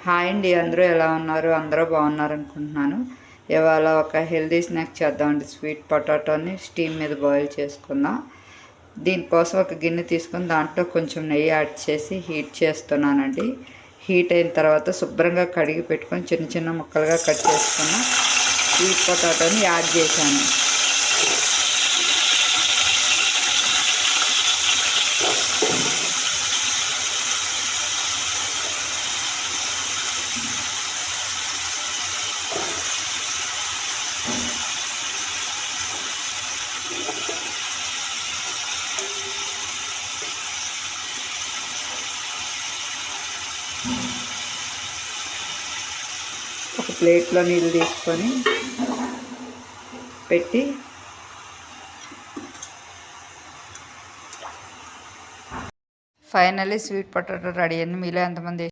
Hi అండి, అందరూ ఎలా ఉన్నారు? అందరూ బాగున్నారు అనుకుంటున్నాను. ఇవాళ ఒక హెల్దీ స్నాక్ చేద్దామండి. స్వీట్ పొటాటోని స్టీమ్ మీద బాయిల్ చేసుకుందాం. దీనికోసం ఒక గిన్నె తీసుకొని దాంట్లో కొంచెం నెయ్యి యాడ్ చేసి హీట్ చేస్తున్నానండి. హీట్ అయిన తర్వాత శుభ్రంగా కడిగి పెట్టుకొని చిన్న చిన్న ముక్కలుగా కట్ చేసుకున్న స్వీట్ పొటాటోని యాడ్ చేశాను. ఒక ప్లేట్లో నీళ్ళు తీసుకొని పెట్టి ఫైనల్లీ స్వీట్ పొటాటో రెడీ అయింది. మీలో ఎంతమంది